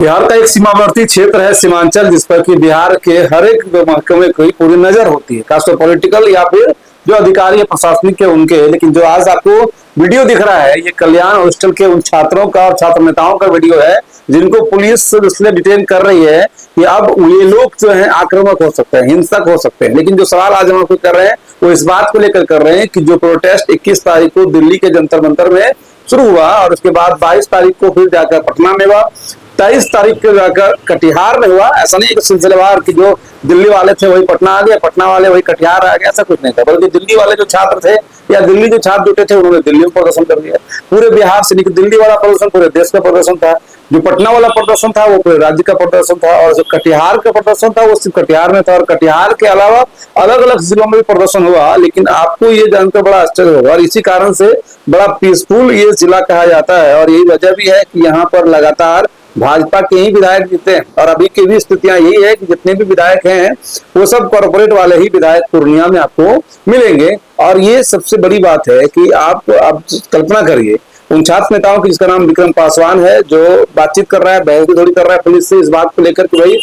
बिहार का एक सीमावर्ती क्षेत्र है सीमांचल, जिस पर कि बिहार के हर एक महकमे की पूरी नजर होती है, खासकर पॉलिटिकल या फिर जो अधिकारी है प्रशासनिक के उनके। लेकिन जो आज आपको वीडियो दिख रहा है, ये कल्याण हॉस्टल के उन छात्रों का और छात्र नेताओं का वीडियो है, जिनको पुलिस इसलिए डिटेन कर रही है कि अब ये लोग जो है आक्रामक हो सकते हैं, हिंसक हो सकते हैं। लेकिन जो सवाल आज हम आपको कर रहे हैं वो इस बात को लेकर कर रहे हैं कि जो प्रोटेस्ट 21 तारीख को दिल्ली के जंतर मंतर में शुरू हुआ और उसके बाद 22 तारीख को फिर जाकर पटना में हुआ, 23 तारीख को जाकर कटिहार में हुआ। ऐसा नहीं कि सिलसिलेवार की जो दिल्ली वाले थे वही पटना आ गए, पटना वाले वही कटिहार आ गए, ऐसा कुछ नहीं था। बल्कि दिल्ली वाले जो छात्र थे या दिल्ली जो छात्र जुटे थे उन्होंने दिल्ली में प्रदर्शन कर दिया। पूरे बिहार से लेकर दिल्ली वाला प्रदर्शन पूरे देश का प्रदर्शन था। जो पटना वाला प्रदर्शन था वो पूरे राज्य का प्रदर्शन था, और जो कटिहार का प्रदर्शन था वो सिर्फ कटिहार में था। और कटिहार के अलावा अलग अलग जिलों में भी प्रदर्शन हुआ। लेकिन आपको ये जानकर बड़ा आश्चर्य होगा, और इसी कारण से बड़ा पीसफुल ये जिला कहा जाता है। और यही वजह भी है कि यहाँ पर लगातार भाजपा के ही विधायक जीते हैं। और अभी की भी स्थितियां यही है कि जितने भी विधायक हैं वो सब कॉर्पोरेट वाले ही विधायक पूर्णिया में आपको मिलेंगे। और ये सबसे बड़ी बात है कि आप कल्पना करिए उन छात्र नेताओं की, जिसका नाम विक्रम पासवान है, जो बातचीत कर रहा है, बहस भी थोड़ी कर रहा है पुलिस से इस बात को लेकर कि भाई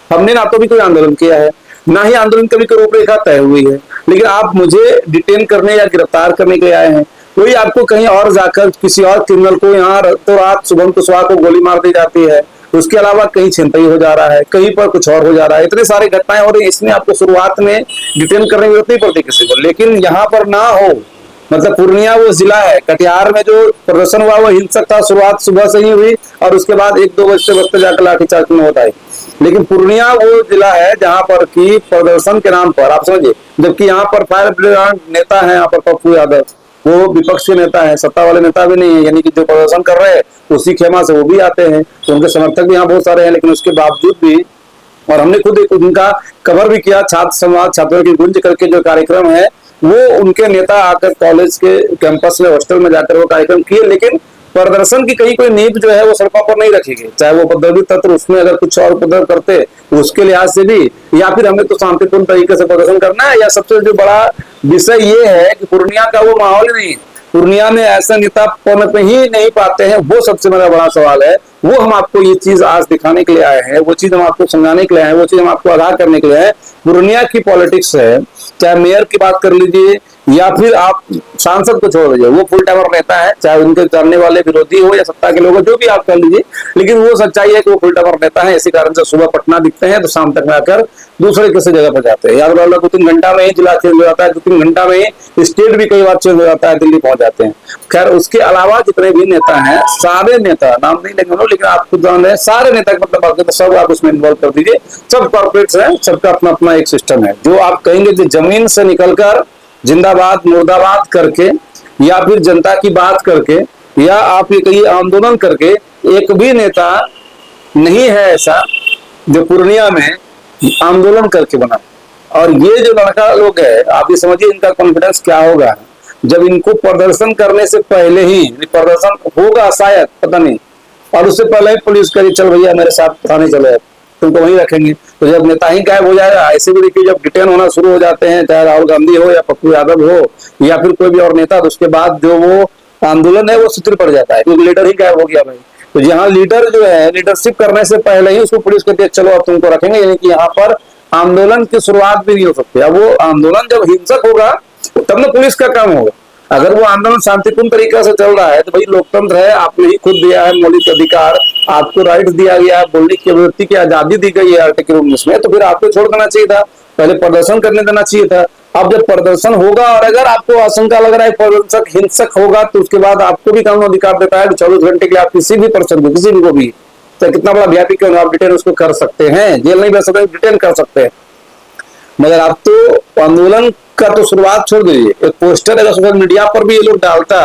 हमने ना तो भी कोई आंदोलन किया है, ना ही आंदोलन कभी कोई रूपरेखा तय हुई है, लेकिन आप मुझे डिटेन करने या गिरफ्तार करने के लिए आए हैं। कोई आपको कहीं और जाकर किसी और क्रिमिनल को यहाँ तो रात शुभम कुशवाहा को गोली मार दी जाती है, उसके अलावा कहीं छिनतई हो जा रहा है, कहीं पर कुछ और हो जा रहा है, इतने सारी घटनाएं हो रही है। इसमें आपको शुरुआत में डिटेन करने की जरूरत नहीं पड़ती किसी को। लेकिन यहाँ पर ना हो, मतलब पूर्णिया वो जिला है, कटिहार में जो प्रदर्शन हुआ वो हिंसक था, शुरुआत सुबह से ही हुई और उसके बाद 1-2 बजते जाकर लाठीचार्ज में होता है। लेकिन पूर्णिया वो जिला है जहां पर की प्रदर्शन के नाम पर आप समझिए, जबकि यहाँ पर फायर ब्रिगेड नेता है, यहाँ पर पप्पू यादव, वो विपक्ष के नेता है, सत्ता वाले नेता भी नहीं है। यानी कि जो प्रदर्शन कर रहे हैं उसी खेमा से वो भी आते हैं, तो उनके समर्थक भी यहाँ बहुत सारे हैं। लेकिन उसके बावजूद भी, और हमने खुद उनका कवर भी किया, छात्र संवाद छात्रों की गुंज करके जो कार्यक्रम है वो उनके नेता आकर कॉलेज के कैंपस में हॉस्टल में जाकर वो कार्यक्रम किए। लेकिन प्रदर्शन की कहीं कोई नींव जो है वो सड़कों पर नहीं रखी गई, चाहे वो उपद्रवी तत्व उसमें अगर कुछ और उपद्रव करते उसके लिहाज से भी, या फिर हमें तो शांतिपूर्ण तरीके से प्रदर्शन करना है। या सबसे जो बड़ा विषय ये है कि पूर्णिया का वो माहौल ही नहीं है, पूर्णिया में ऐसा नेता पनप ही नहीं पाते हैं, वो सबसे मेरा बड़ा सवाल है। वो हम आपको ये चीज आज दिखाने के लिए आए हैं, वो चीज हम आपको समझाने के लिए आए हैं, वो चीज हम आपको आगाह करने के लिए आए हैं। पूर्णिया की पॉलिटिक्स है, चाहे मेयर की बात कर लीजिए या फिर आप सांसद को छोड़ दीजिए, वो फुल टाइमर नेता है, चाहे उनके जानने वाले विरोधी हो या सत्ता के लोग हो, जो भी आप कर लीजिए। लेकिन वो सच्चाई है कि वो फुल टाइमर नेता है। इसी कारण से सुबह पटना दिखते हैं तो शाम तक में आकर दूसरे किसी जगह पर जाते हैं। याद रखना 2-3 घंटा में ही जिला चेंज हो जाता है, 2-3 घंटा में ही स्टेट भी कई बार चेंज हो जाता है, दिल्ली पहुंच जाते हैं। खैर उसके अलावा जितने भी नेता हैं, सारे नेता, नाम नहीं लेंगे लेकिन आप खुद जान रहे हैं, सारे नेता मतलब सब आप उसमें इन्वॉल्व कर दीजिए। सब कॉर्पोरेट्स हैं, सबका अपना अपना एक सिस्टम है। जो आप कहेंगे कि जमीन से निकलकर जिंदाबाद मुर्दाबाद करके या फिर जनता की बात करके या आप ये कहिए आंदोलन करके, एक भी नेता नहीं है ऐसा जो पूर्णिया में आंदोलन करके बना। और ये जो लड़का लोग है, आप ये समझिए इनका कॉन्फिडेंस क्या होगा जब इनको प्रदर्शन करने से पहले ही, प्रदर्शन होगा शायद पता नहीं, और उससे पहले ही पुलिस करी चल भैया मेरे साथ थाने चलो, तुमको वहीं रखेंगे। तो जब नेता ही गायब हो जाएगा, ऐसे भी देखिए जब डिटेन होना शुरू हो जाते हैं, चाहे राहुल गांधी हो या पप्पू यादव हो या फिर कोई भी और नेता, तो उसके बाद जो वो आंदोलन है वो शिथिल पड़ जाता है, क्योंकि लीडर ही गायब हो गया भाई। तो यहाँ लीडर जो है, लीडरशिप करने से पहले ही उसको पुलिस कहती है चलो अब तुमको रखेंगे। यानी कि यहाँ पर आंदोलन की शुरुआत भी नहीं हो सकती। अब वो आंदोलन जब हिंसक होगा तब ना पुलिस का काम होगा। अगर वो आंदोलन शांतिपूर्ण तरीके से चल रहा है तो भाई लोकतंत्र है, आपने ही खुद दिया है मौलिक अधिकार, आपको राइट दिया गया है, बोलने की अभिव्यक्ति की आजादी दी गई है आर्टिकल 19 में, तो फिर आपको छोड़ देना चाहिए था, पहले प्रदर्शन करने देना चाहिए था। अब जब प्रदर्शन होगा और अगर आपको आशंका लग रहा है प्रदर्शन हिंसक होगा, तो उसके बाद आपको भी कानून अधिकार देता है कि 24 घंटे के लिए आप किसी भी पर्सन को, किसी भी को भी, चाहे कितना बड़ा वीआईपी क्यों आप डिटेन उसको कर सकते हैं, जेल नहीं बैठ सकते, डिटेन कर सकते हैं। मगर आप तो आंदोलन का तो शुरुआत छोड़ दीजिए, एक पोस्टर अगर सोशल मीडिया पर भी ये लोग डालता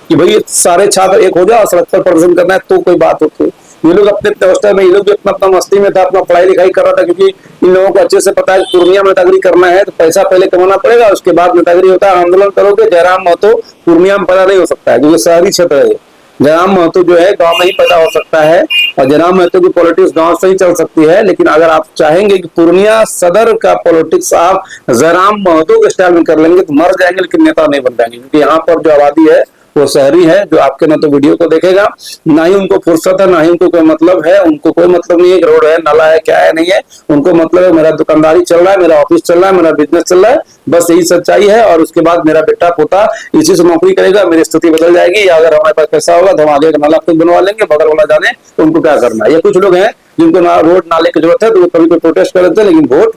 कि भाई सारे छात्र एक हो जाओ, सड़क पर प्रदर्शन करना है, तो कोई बात होती। ये लोग अपने पोस्टर में, ये लोग भी अपना अपना मस्ती में था, अपना पढ़ाई लिखाई कर रहा था, क्योंकि इन लोगों को अच्छे से पता है पूर्णिया में नेतागिरी करना है तो पैसा पहले कमाना पड़ेगा, उसके बाद नेतागिरी होता है। आंदोलन करोगे, जयराम महतो पूर्णिया में पैदा नहीं हो सकता है, क्योंकि शहरी क्षेत्र है। जयराम महतो जो है गांव में ही पैदा हो सकता है, और जयराम महतो की पॉलिटिक्स गांव से ही चल सकती है। लेकिन अगर आप चाहेंगे कि पूर्णिया सदर का पॉलिटिक्स आप जयराम महतो के स्टाइल में कर लेंगे तो मर जाएंगे, लेकिन नेता नहीं बन जाएंगे, क्योंकि यहाँ पर जो आबादी है वो शहरी है जो आपके ना तो वीडियो को देखेगा, ना ही उनको फुर्सत है, ना ही उनको कोई मतलब है, उनको कोई मतलब नहीं है रोड है नाला है क्या है नहीं है, उनको मतलब है मेरा दुकानदारी चल रहा है, मेरा ऑफिस चल रहा है, मेरा बिजनेस चल रहा है, बस यही सच्चाई है। और उसके बाद मेरा बेटा पोता इसी से नौकरी करेगा, मेरी स्थिति बदल जाएगी, या अगर हमारे पास पैसा होगा तो हम आगे का नाला खुद बनवा लेंगे, बगल वाला जाने उनको क्या करना है। या कुछ लोग हैं जिनको रोड नाले की जरूरत है तो वो कभी कोई प्रोटेस्ट कर देते हैं, लेकिन वोट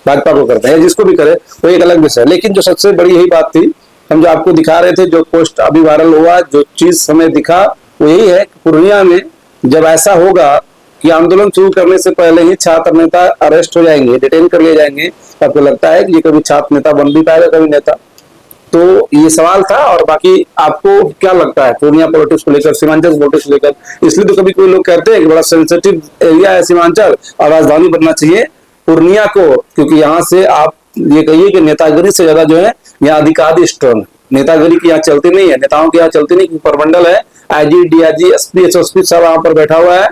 भाजपा को करते हैं, जिसको भी करे वो एक अलग विषय है। लेकिन जो सबसे बड़ी यही बात थी, हम जो आपको दिखा रहे थे, जो पोस्ट अभी वायरल हुआ, जो चीज हमें दिखा वो यही है कि पूर्णिया में जब ऐसा होगा कि आंदोलन शुरू करने से पहले ही छात्र नेता अरेस्ट हो जाएंगे, डिटेन कर लिए जाएंगे, तो आपको लगता है कि ये कभी छात्र नेता बन भी पाएगा कभी नेता? तो ये सवाल था। और बाकी आपको क्या लगता है पूर्णिया पॉलिटिक्स को लेकर, सीमांचल पॉलिटिक्स को लेकर? इसलिए तो कभी कोई लोग कहते हैं कि बड़ा सेंसिटिव एरिया है सीमांचल और राजधानी बनना चाहिए पूर्णिया को, क्योंकि यहाँ से आप ये कहिए कि नेतागिरी से ज्यादा जो है यहाँ अधिकारी स्ट्रॉन्ग, नेतागिरी की यहाँ चलती नहीं है, नेताओं की यहाँ चलती नहीं, क्योंकि परमंडल है, आईजी डीआईजी एसपी एसएसपी सब वहां पर बैठा हुआ है,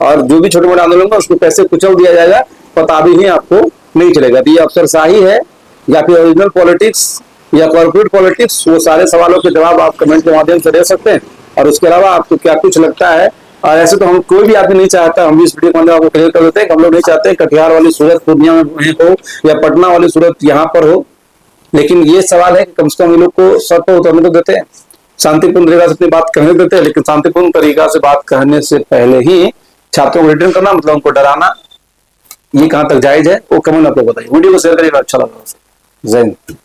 और जो भी छोटे मोटे आंदोलन होगा उसको कैसे कुचल दिया जाएगा पता भी ही आपको नहीं चलेगा। तो ये अफसरशाही है या फिर ओरिजिनल पॉलिटिक्स या कॉर्पोरेट पॉलिटिक्स, वो सारे सवालों के जवाब आप कमेंट के माध्यम से दे सकते हैं। और उसके अलावा आपको क्या कुछ लगता है? और ऐसे तो हम कोई भी आदमी नहीं चाहता, हम भी इस वीडियो को आपको क्लियर कर देते हैं कि हम लोग नहीं चाहते हैं कटिहार वाली सूरत पूर्णिया में हो या पटना वाली सूरत यहाँ पर हो, लेकिन ये सवाल है कि कम से कम इन लोग को सर पर उतरने को देते हैं, शांतिपूर्ण तरीका से अपनी बात कहने देते हैं, लेकिन शांतिपूर्ण तरीका से बात कहने से पहले ही छात्रों को रिटर्न करना, मतलब उनको डराना, ये कहां तक जायज है वो कमेंट आप लोग बताइए। वीडियो को शेयर करिएगा, अच्छा लगा। जय हिंद।